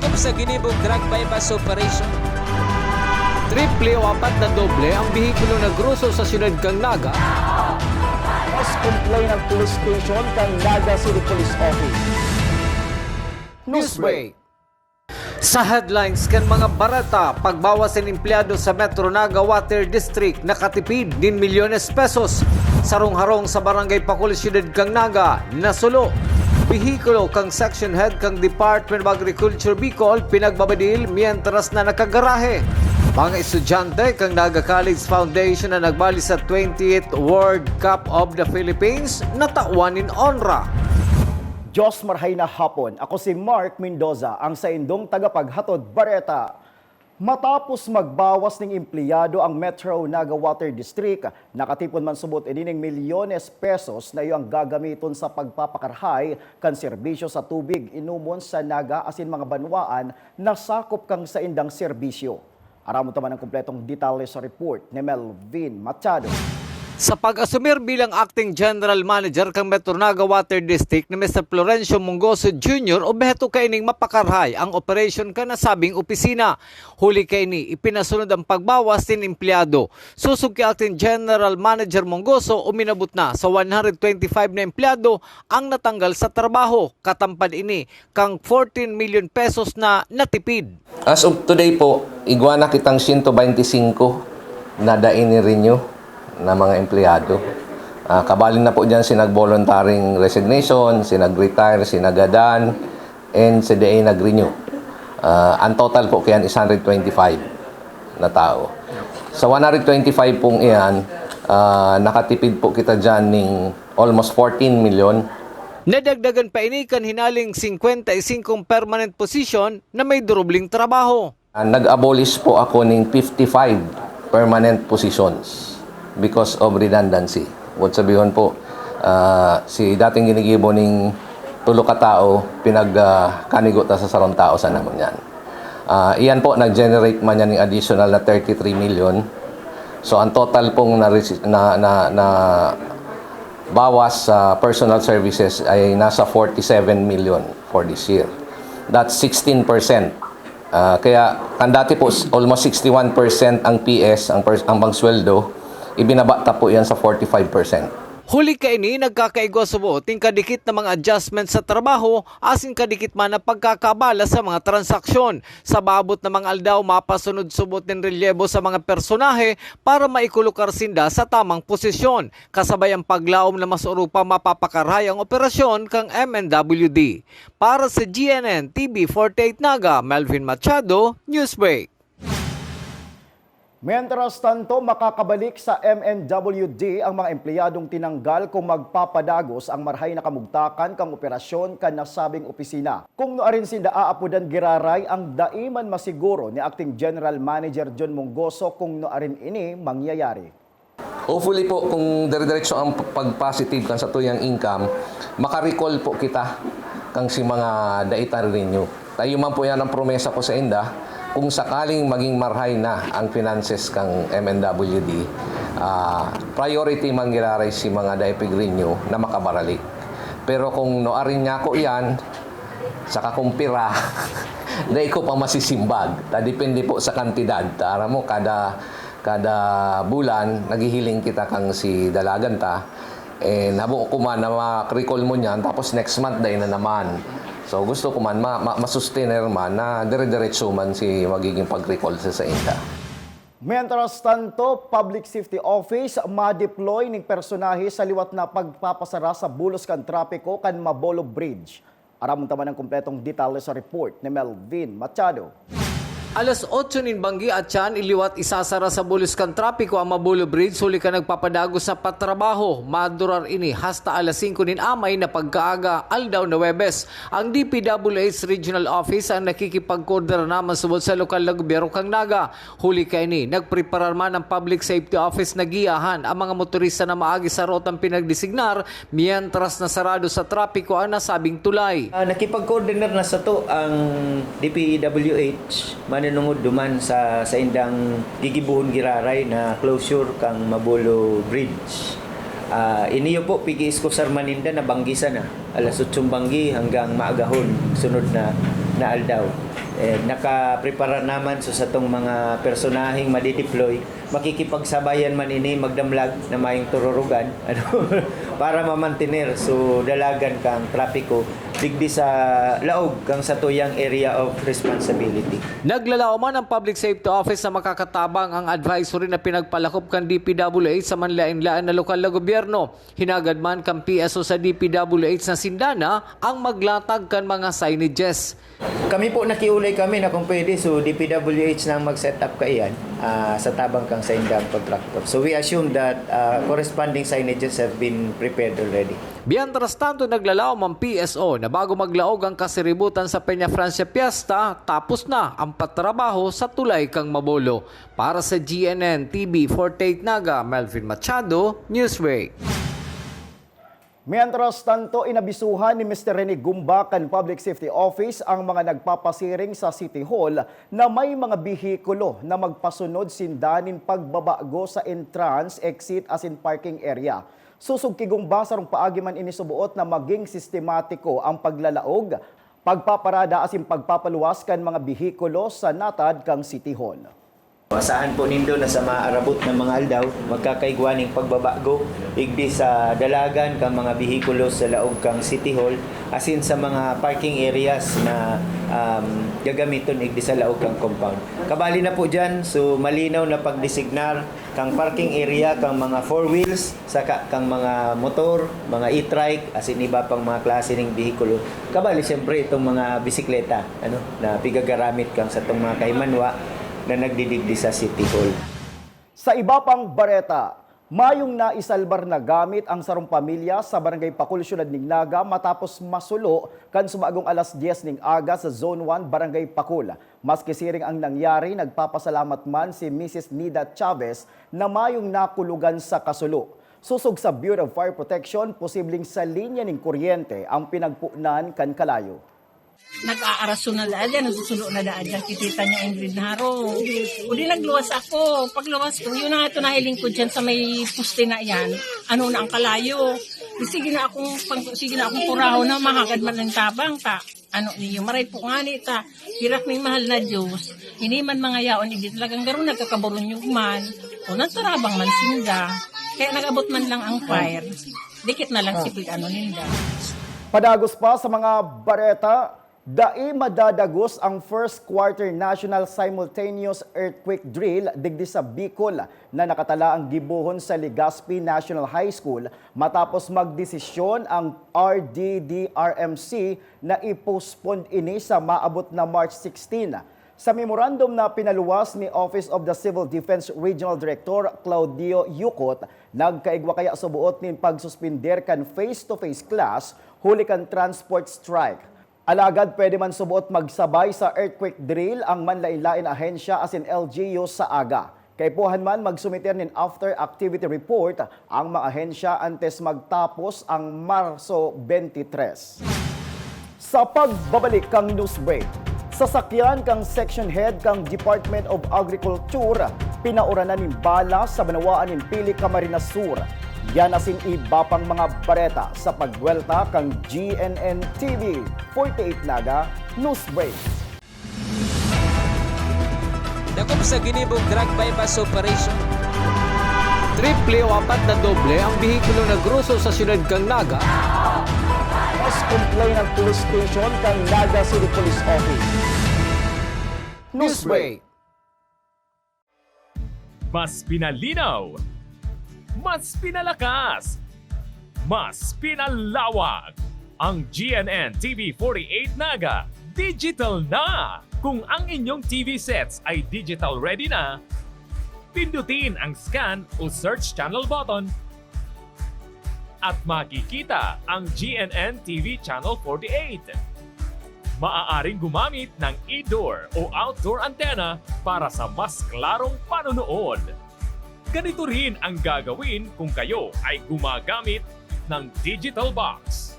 sakop sa ginibong drug bypass operation. Triple o apat na doble ang bihikulo na gruso sa siyudad kang Naga. Mas complain ng police station kang Naga City Police Office. Newsbreak. Sa headlines kan mga barata, pagbawas ng empleyado sa Metro Naga Water District nakatipid din milyones pesos. Sarong-harong sa barangay Pakul siyudad kang Naga, nasulo. Bihikulo kang section head kang Department of Agriculture Bicol pinagbabadil mientras na nakagarahe. Mga estudyante kang Naga College Foundation na nagbali sa 20th World Cup of the Philippines natawan in honra. Diyos marhay na hapon. Ako si Mark Mendoza, ang sa indong tagapaghatod bareta. Matapos magbawas ng empleyado ang Metro Naga Water District, nakatipon man subot ining milyones pesos na iyong gagamiton sa pagpapakarhay kan serbisyo sa tubig inumon sa Naga asin mga banwaan na sakop kang sa indang serbisyo. Aramon taman ang kumpletong detalye sa report ni Melvin Machado. Sa pag-asumir bilang Acting General Manager kang Metro Naga Water District ni Mr. Florencio Mongoso Jr. obeto kaining mapakarhay ang operation ka nasabing opisina. Huli kaini ipinasunod ang pagbawas ng empleyado. Susog kay Acting General Manager Mongoso uminabot na sa 125 na empleyado ang natanggal sa trabaho. Katampad ini kang 14 million pesos na natipid. As of today po, igwa na kitang 125 na daini renew na mga empleyado. Kabalin na po dyan sinag-voluntaring resignation, sinag-retire, sinagadan, and CDA nag-renew. Ang total po kaya is 125 na tao. Sa 125 pong iyan, nakatipid po kita dyan ng almost 14 million. Nadagdagan pa ini kan hinaling 55 permanent position na may durubling trabaho. Nag-abolish po ako ng 55 permanent positions because of redundancy. What sabihin po, si dating ginigibo ning tulo ka tao, pinagkanigot na sa sarong tao sa namon yan. Iyan po, nag-generate man yan ng additional na 33 million. So, ang total pong na bawas sa personal services ay nasa 47 million for this year. That's 16%. Kaya, kan dati po, almost 61% ang PS, ang pangsweldo, ibinabata po yan sa 45%. Huli kaini nagkakaigwa subuot ting kadikit na mga adjustment sa trabaho asin kadikit man na pagkakabala sa mga transaksyon. Sa babot na mga aldaw mapasunod subot ng relyebo sa mga personahe para maikulukar sinda sa tamang posisyon. Kasabay ang paglaom na mas urupa mapapakarhay ang operasyon kang MNWD. Para sa GNN TV 48 Naga, Melvin Machado, Newsbreak. Mientras tanto, makakabalik sa MNWD ang mga empleyadong tinanggal kung magpapadagos ang marhay na kamugtakan kang operasyon kan nasabing opisina. Kung noarin sinda aapudan giraray ang daiman masiguro ni Acting General Manager John Mongoso kung noarin ini mangyayari. Hopefully po, kung dire-diretso ang pag-positive kan sa tuyang income, makarecall po kita kang si mga data renew. Tayo man po yan ang promesa ko sa inda. Kung sakaling maging marhay na ang finances kang MNWD, priority man giraray si mga daipig renew na makabaralik. Pero kung noarin niya ko yan, saka kumpira, dahil ko pa masisimbag. Depende po sa kantidad. Tara mo, kada bulan, naghihiling kita kang si dalagan ta. Nabuo ko man na ma-recall mo niyan, tapos next month dahil na naman. So gusto ko man masustainer man na dire-diretso man si magiging pag-recall sa inda. Mientras tanto, Public Safety Office ma-deploy ng personahe sa liwat na pagpapasara sa bulos kan trapiko kan Mabolo Bridge. Aramon taman ang kumpletong detalye sa report ni Melvin Machado. Alas 8 nin Banggi at Tiyan, iliwat isasara sa buluskan trapiko ang Mabolo Bridge, huli ka nagpapadagos sa patrabaho. Madurar ini hasta alas 5 nin Amay na pagkaaga aldaw na Webes. Ang DPWH Regional Office ang nakikipagkoordinar naman subod sa lokal na gobyerno kang Naga. Huli ka ini, nagpreparar man ang Public Safety Office na giyahan ang mga motorista na maagi sa rotang pinagdesignar, mientras na sarado sa trapiko ang nasabing tulay. Nakipag-coordinate na sa to ang DPWH manunungod duman sa indang gigibuhon giraray na closure kang Mabolo Bridge. Iniyo po pigis ko sarmaninda na banggisa na alas 8 Banggi hanggang maagahon sunod na aldaw. Nakaprepara naman so sa tong mga personaheng madideploy, makikipagsabayan man ini magdamlag na mayong tururugan para mamantener so dalagan kang trapiko digdi sa laog kang sa tuyang area of responsibility. Naglalao man ang Public Safety Office na makakatabang ang advisory na pinagpalakop kan DPWH sa manlain-lain na lokal na gobyerno. Hinagad man kang PSO sa DPWH na sindana ang maglatag kan mga signages. Kami po nakiulay kami na kung pwede so DPWH na mag-set up kaiyan sa tabang kang sa indang contractor. So we assume that corresponding signages have been prepared already. Mientras tanto, naglalao ang PSO na bago maglaog ang kasiributan sa Peña Francia Fiesta, tapos na ang patrabaho sa tulay kang Mabolo. Para sa GNN TV 48 Naga, Melvin Machado, Newsway. Mientras tanto, inabisuhan ni Mr. Rene Gumbakan Public Safety Office ang mga nagpapasiring sa City Hall na may mga bihikulo na magpasunod sindanin pagbabago sa entrance, exit as in parking area. Susog kay Gumba sarong paagi man inisubuot na maging sistematiko ang paglalaog, pagpaparada as in pagpapaluwas kan mga bihikulo sa natad kang City Hall. Asahan po nindo na sa maarabot ng mga aldaw, magkakaigwaning pagbabago, igdi sa dalagan kang mga bihikulo sa laog kang City Hall, asin sa mga parking areas na gagamiton igdi sa laog kang compound. Kabali na po dyan, so malinaw na pagdesignar kang parking area kang mga four wheels, saka kang mga motor, mga e-trike, asin iba pang mga klase ng bihikulo. Kabali siyempre itong mga bisikleta, na pigagaramit kang sa itong mga kaimanwa, na nagdidigdi sa City Hall. Sa iba pang bareta, mayong naisalbar na gamit ang sarong pamilya sa Barangay Pakul, Syudad ning Naga matapos masulo kan sumagong alas 10 ning aga sa Zone 1 Barangay Pakul. Maski siring ang nangyari, nagpapasalamat man si Mrs. Nida Chavez na mayong nakulugan sa kasulo. Susog sa Bureau of Fire Protection, posibleng sa linya ng kuryente ang pinagpunan kan kalayo. Nag-aaraso na daan yan, nagsusulo na daan yan, kitita niya Ingrid Naro. O di nagluwas ako, pagluwas ko, yun na ito nahiling ko dyan sa may puste na yan, na ang kalayo. Sige na akong puraho na mahagad man ng tabang ta. Niyo, maray po nga ni ta, hirak may mahal na Diyos, hindi man mga yaon, hindi talagang garo nagkakaburong yung man, o nantarabang man sinda, kaya nagabot man lang ang fire, dikit na lang sipig ninda. Padagos pa sa mga bareta, dai madadagos ang first quarter national simultaneous earthquake drill digdi sa Bicol na nakatala ang gibuhon sa Legazpi National High School matapos magdesisyon ang RDDRMC na i-postpone ini sa maabot na March 16. Sa memorandum na pinaluwas ni Office of the Civil Defense Regional Director Claudio Yucot, nagkaigwa kaya subuot nin pagsuspender kan face-to-face class huli kan transport strike. Alagad pwede man subuot magsabay sa earthquake drill ang manlain-lain ahensya as in LGU sa aga. Kay puhan man magsumiter nin after activity report ang mga ahensya antes magtapos ang Marso 23. Sa pagbabalik kang news break, sasakyan kang section head kang Department of Agriculture pinauranan nin bala sa banawaan nin Pili Camarines Sur. Yan asin iba pang mga bareta sa pagwelta kang GNN TV 48 Naga News Break. Dakop sa ginibong drug bypass operation. Triple o apat na doble ang bihikulo na gruso sa Syudad kang Naga. Mas complain ng police station kang Naga City Police Office. News Break. Mas pinalinaw, mas pinalakas, mas pinalawak. Ang GNN TV 48 Naga, digital na! Kung ang inyong TV sets ay digital ready na, pindutin ang scan o search channel button at makikita ang GNN TV Channel 48. Maaaring gumamit ng indoor o outdoor antenna para sa mas klarong panonood. Ganito rin ang gagawin kung kayo ay gumagamit ng digital box.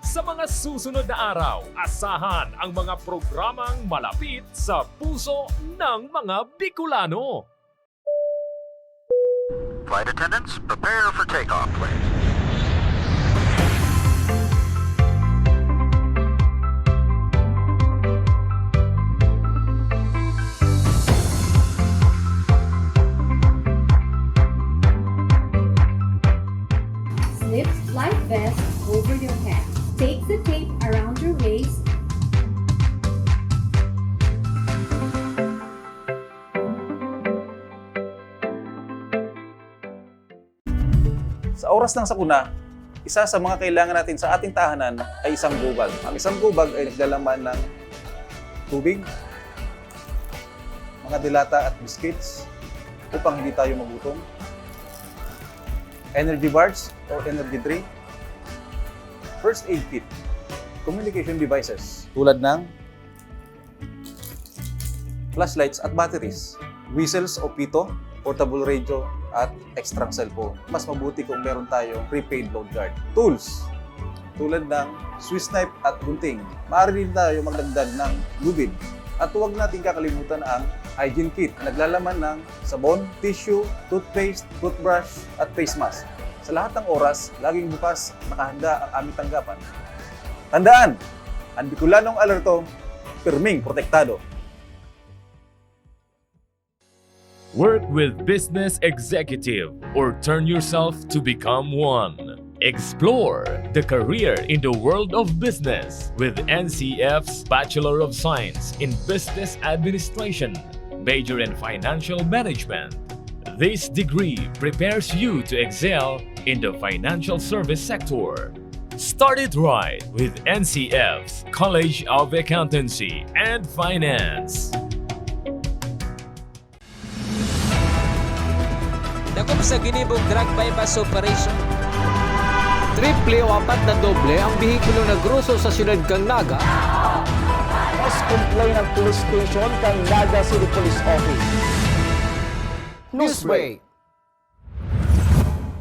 Sa mga susunod na araw, asahan ang mga programang malapit sa puso ng mga Bicolano. Flight attendants, prepare for takeoff, please. Pagbawas ng sakuna, isa sa mga kailangan natin sa ating tahanan ay isang gubag. Ang isang gubag ay naglalaman ng tubig, mga dilata at biscuits upang hindi tayo magutom, energy bars or energy drink, first aid kit, communication devices tulad ng flashlights at batteries, whistles o pito, portable radio, at extra cellphone. Mas mabuti kung meron tayong prepaid load guard. Tools, tulad ng Swiss knife at gunting. Maaari din tayo magdagdag ng lubid. At huwag natin kakalimutan ang hygiene kit. Naglalaman ng sabon, tissue, toothpaste, toothbrush, at face mask. Sa lahat ng oras, laging bukas, nakahanda ang aming tanggapan. Tandaan, ang Bicolanong alerto, pirming protektado. Work with Business Executive or turn yourself to become one. Explore the career in the world of business with NCF's Bachelor of Science in Business Administration, major in Financial Management. This degree prepares you to excel in the financial service sector. Start it right with NCF's College of Accountancy and Finance. Dakop sa ginibong drug bypass operation. Triple o 4 na doble ang bihikulo na gruso sa siyudad kang Naga. Mas complain ng police station kang Naga City Police Office. Newsbreak.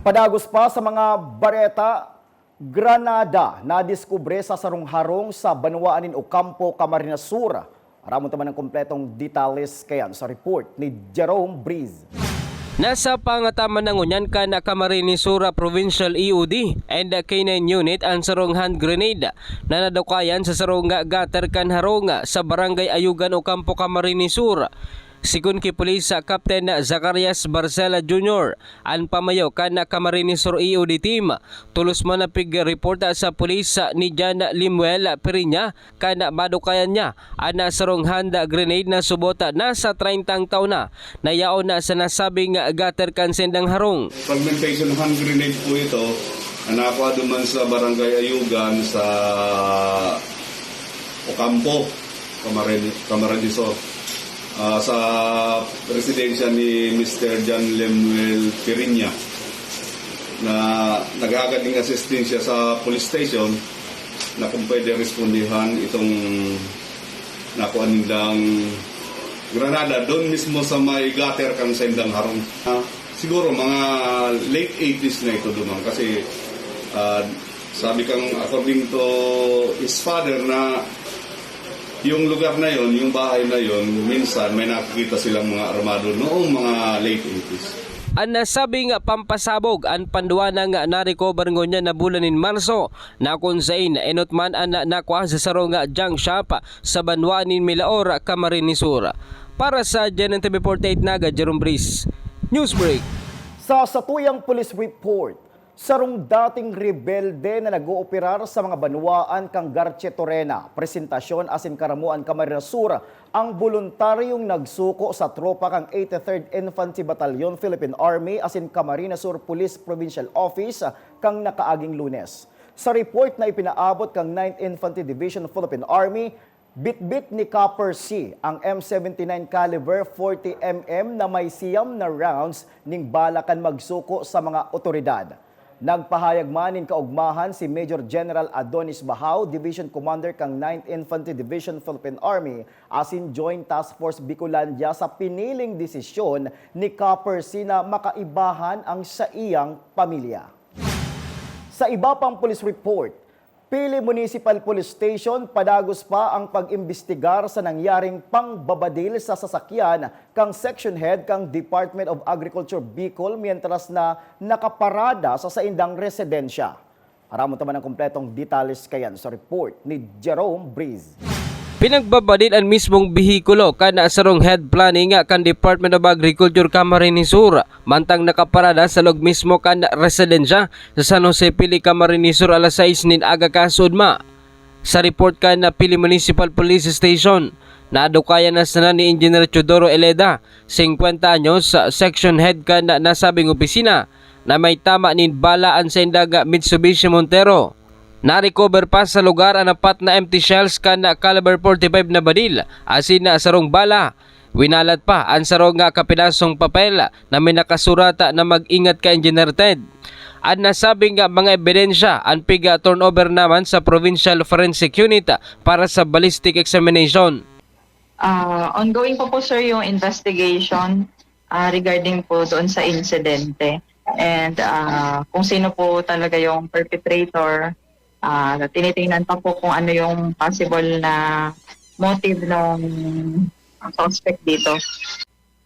Padagos pa sa mga bareta, granada na diskubre sa sarong-harong sa Banwaanin Ocampo, Camarines Sur. Aramon naman ang kompletong detalles kayan sa report ni Jerome Breeze. Nasa pangataman ng unyan ka na Camarines Sur Provincial EOD and K9 unit ang sarong hand grenade na nadukayan sa sarong gutter kan harong sa barangay Ayugan Ocampo, Camarines Sur. Sigun kay Police Captain Zacarias Barcela Jr. ang pamayo kan Camarines Sur EOD team. Tulos man na pig-report sa pulis ni Jan Limuel Perinya kan madukayan niya ang sarong hand grenade na subot na sa 30 taon na nayaon na sa nasabing gutter kan sendang harong. Fragmentation hand grenade po ito na nakuha duman sa barangay Ayugan sa Ocampo, Camarines Sur. Sa residensya ni Mr. John Lemuel Perinya na naghagad ng asistensya sa police station na kung pwede respondihan itong nakuha nilang granada doon mismo sa may gutter kang sendang harong. Siguro mga late 80s na ito doon kasi sabi kang according to his father na yung lugar na yon, yung bahay na yon, minsan may nakikita silang mga armado noong mga late 80s. Ang nasabing pampasabog ang panduwa ng na-recover niya na bulan in Marso na kung saan enotman ang nakuha sa sarong junk shop sa Banwaanin Milaor, Camarines Sur. Para sa GNN TV 48 Naga, Jerome Breeze, Newsbreak. Sa satuyang police report, sarong dating rebelde na nag-ooperar sa mga banwaan kang Garche Torena, presentasyon asin Karamuan, Camarines Sur, ang voluntaryong nagsuko sa tropa kang 83rd Infantry Battalion Philippine Army asin Camarines Sur Police Provincial Office kang nakaaging Lunes. Sa report na ipinaabot kang 9th Infantry Division Philippine Army, bit-bit ni Copper C ang M79 caliber 40mm na may siyam na rounds ning balakan magsuko sa mga otoridad. Nagpahayag man in kaugmahan si Major General Adonis Bahaw, Division Commander kang 9th Infantry Division Philippine Army, asin Joint Task Force Bicolandia sa piniling desisyon ni Copper C na makaibahan ang sa iyang pamilya. Sa iba pang police report, Pili Municipal Police Station padagos pa ang pag-imbestigar sa nangyaring pangbabadil sa sasakyan kang Section Head kang Department of Agriculture Bicol mientras na nakaparada sa saindang residensya. Aramon naman ang kompletong detalles kayan sa report ni Jerome Breeze. Pinagbabadil ang mismong bihikulo kana sarong head planning kan Department of Agriculture Camarines Sur mantang nakaparada sa log mismo kan residensya sa San Jose Pili, Camarines Sur alas 6 nin aga kasudma. Sa report kan na Pili Municipal Police Station, nadukayan na sana ni Engineer Chodoro Eleda, 50 anyos, section head kan nasabing opisina. na may tama nin balaan sa indaga Mitsubishi Montero. Na-recover pa sa lugar ang apat na empty shells kan caliber 45 na baril asin na sarong bala. Winalat pa ang sarong nga kapidasong papel na may nakasurata na mag-ingat ka Engineer Ted. At nasabing nga mga ebidensya ang piga turnover naman sa Provincial Forensic Unit para sa ballistic examination. Ongoing po sir yung investigation regarding po doon sa insidente. And kung sino po talaga yung perpetrator, tinitingnan pa po kung ano yung possible na motive ng suspect dito.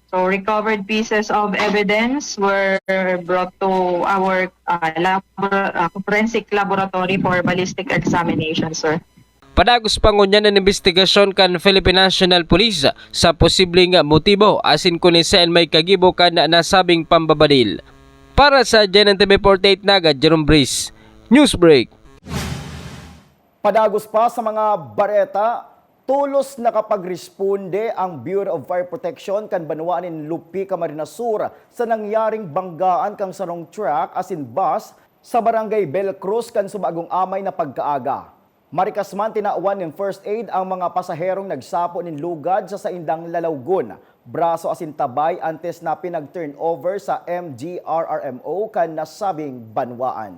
So recovered pieces of evidence were brought to our forensic laboratory for ballistic examination, sir. Padagos pangunyan ng investigasyon kan Philippine National Police sa posibleng motibo asin kunin saan may kagibo kan nasabing pambabadil. Para sa GNN-TV 48 Naga, Jerome Breeze, Newsbreak. Padagos pa sa mga bareta, tulos nakapagresponde ang Bureau of Fire Protection kan Banwaanin Lupi, Camarines Sur sa nangyaring banggaan kang sarong truck asin bus sa barangay Bel Cruz kan subagong amay na pagkaaga. Marikas man tinauan ng first aid ang mga pasaherong nagsapo nin lugad sa saindang lalawgon. Braso asin tabay antes na pinag-turnover sa MGRRMO kan nasabing banwaan.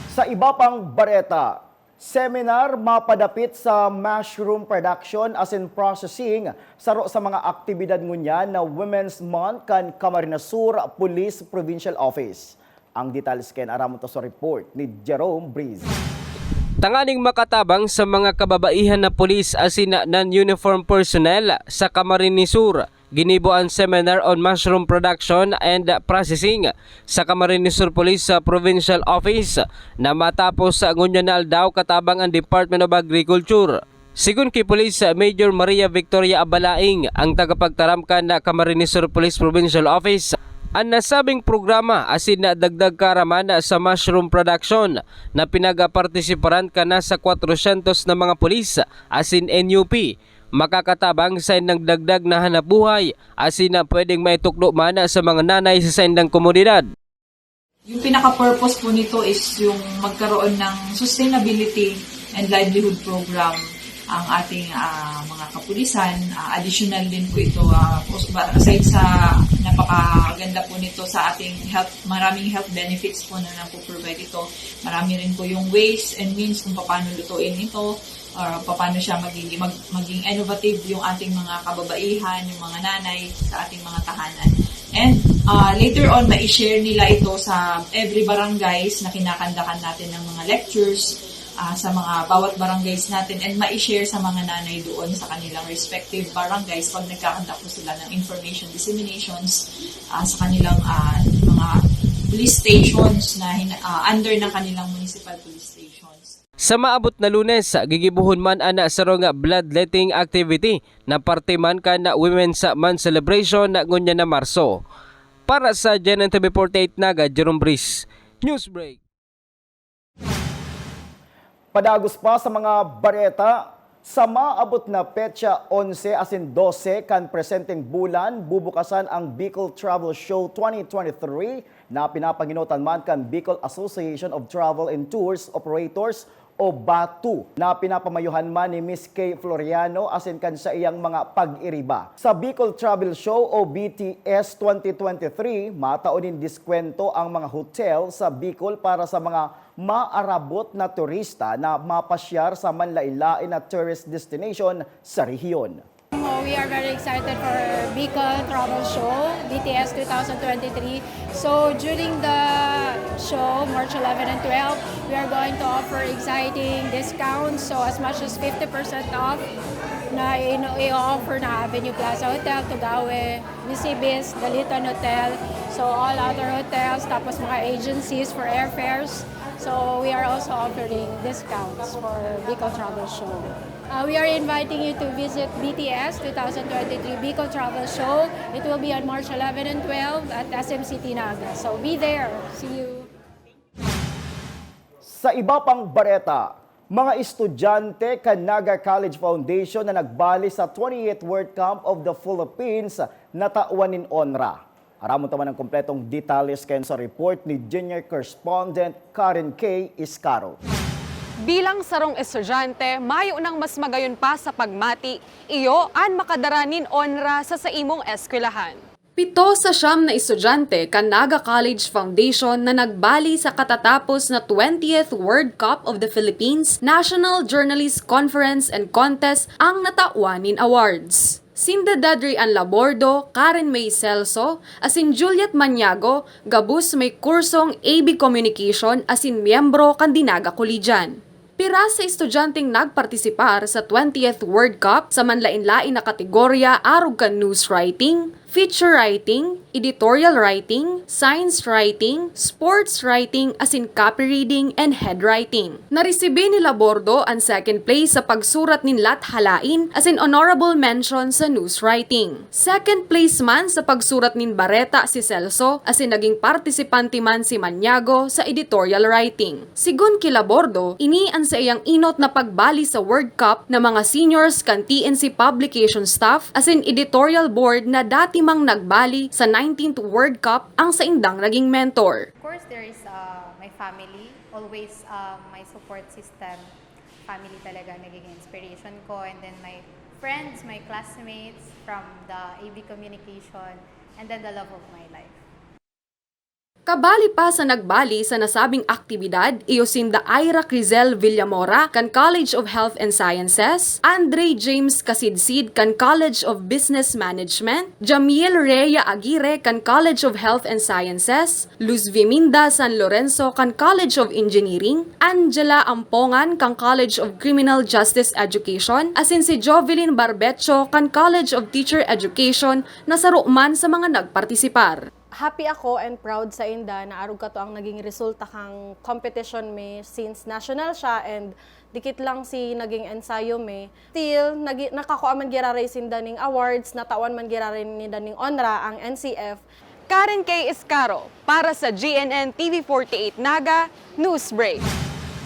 Sa iba pang bareta, seminar mapadapit sa mushroom production as in processing saro sa mga aktibidad ngunyan na Women's Month kan Camarines Sur Police Provincial Office. Ang details ken aramon to sa report ni Jerome Breeze. Tanganing makatabang sa mga kababaihan na pulis asin non-uniform personnel sa Camarines Sur. Ginibo ang seminar on mushroom production and processing sa Camarines Sur Police Provincial Office na matapos sa ngunyan na aldaw katabang ang Department of Agriculture. Sigun kay Police Major Maria Victoria Abalaing, ang tagapagtaramkan na Camarines Sur Police Provincial Office, ang nasabing programa asin na dagdag karaman sa mushroom production na pinagapartisiparan ka na sa 400 na mga pulis asin NUP. Makakatabang sa indang dagdag na hanapbuhay asin na pwedeng maituklo man sa mga nanay sa indang komunidad. Yung pinaka-purpose po nito is yung magkaroon ng sustainability and livelihood program ang ating mga kapulisan. Additional din po ito, aside sa napakaganda po nito sa ating health, maraming health benefits po na napoprovide ito. Marami rin po yung ways and means kung paano lutuin ito, or paano siya maging innovative yung ating mga kababaihan, yung mga nanay sa ating mga tahanan. And later on, ma-share nila ito sa every barangays na kinakandakan natin ng mga lectures sa mga bawat barangays natin and ma-share sa mga nanay doon sa kanilang respective barangays pag nagkakandak po sila ng information disseminations sa kanilang mga police stations na under ng kanilang municipal police stations. Sa maabot na Lunes, gigibuhon man ana sa nga bloodletting activity na parte man ka na Women's Month celebration na ngunya na Marso. Para sa GNN-TV 48 Naga, Jerome Breeze, Newsbreak. Padagos pa sa mga bareta, sa maabot na petsa 11 asin 12 kan presenteng bulan, bubukasan ang Bicol Travel Show 2023 na pinapanginotan man kan Bicol Association of Travel and Tours Operators o BATU na pinapamayuhan man ni Miss Kay Floriano asin kan sa iyang mga pag-iriba. Sa Bicol Travel Show o BTS 2023, mataunin diskwento ang mga hotel sa Bicol para sa mga maarabot na turista na mapasyar sa manlailain na tourist destination sa rehiyon. We are very excited for Bicol Travel Show, BTS 2023. So during the show, March 11 and 12, we are going to offer exciting discounts. So as much as 50% off na i-offer na Avenue Plaza Hotel, Tugawe, Visibis, Dalitan Hotel. So all other hotels, tapos mga agencies for airfares. So we are also offering discounts for Bicol Travel Show. We are inviting you to visit BTS 2023 Bicol Travel Show. It will be on March 11 and 12 at SM City Naga. So be there. See you. Sa iba pang bareta, mga estudyante kan Naga College Foundation na nagbali sa 28th World Camp of the Philippines na tauanin onra. Aramon taman ang kompletong detalles kayon sa report ni Junior Correspondent Karen K. Iscaro. Bilang sarong estudyante, mayo nang mas magayon pa sa pagmati, iyo an makadaranin onra sa imong eskwelahan. 7 sa 9 na estudyante kan Naga College Foundation na nagbali sa katatapos na 20th World Cup of the Philippines National Journalist Conference and Contest ang natauanin awards. Sinda Dadrian Labordo, Karen May Celso, asin Juliet Maniago, gabus may kursong AB Communication asin miyembro kan Dinaga Collegian. Pira sa estudyanteng nagpartisipar sa 20th World Cup sa manlain-lain na kategorya arog kan news writing, feature writing, editorial writing, science writing, sports writing, asin copy reading, and head writing. Naresibe ni Labordo ang second place sa pagsurat nin lat halain asin honorable mention sa news writing. Second place man sa pagsurat nin Bareta si Celso asin naging partisipante man si Maniago sa editorial writing. Sigun ki Labordo, ini ang sa iyang inot na pagbali sa World Cup na mga seniors kan TNC publication staff asin editorial board na dati mang nagbali sa 19th World Cup ang sa indang naging mentor. Of course, there is my family. Always my support system. Family talaga naging inspiration ko. And then my friends, my classmates from the AB Communication. And then the love of my life. Kabali pa sa nagbali sa nasabing aktibidad, iyo sinda Ira Crizel Villamora kan College of Health and Sciences, Andre James Kasidsid kan College of Business Management, Jamiel Rhea Aguirre kan College of Health and Sciences, Luz Viminda San Lorenzo kan College of Engineering, Angela Ampongan kan College of Criminal Justice Education, asin si Jovelyn Barbecho kan College of Teacher Education na saruman sa mga nagpartisipar. Happy ako and proud sa inda na arog ka to ang naging resulta kang competition me since national siya and dikit lang si naging ensayo me. Still, nakakuha man giraray sinda ning awards, natawan man giraray ninda ning onra ang NCF. Karen K. Iscaro para sa GNN TV48 Naga News Break.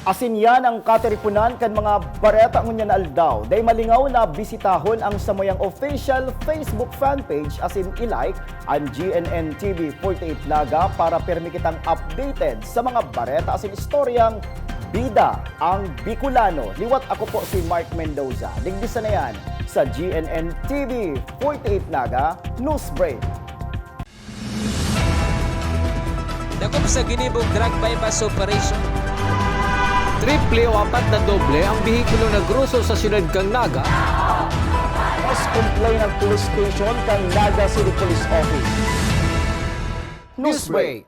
Asin yan ang kateripunan kan mga bareta ngunyan aldaw. Day malingaw na bisitahon ang samoyang official Facebook fanpage asin ilike ang GNN TV 48 Naga para permi kitang updated sa mga bareta asin istoryang bida ang Bicolano. Liwat ako po si Mark Mendoza. Digdisa na yan sa GNN TV 48 Naga News Break. Dakop sa ginibong drug bypass operation. Triple o 4 na doble ang bihikulo na gruso sa siyudad kang Naga. Mas complain ang police station kang Naga City Police Office. News Break.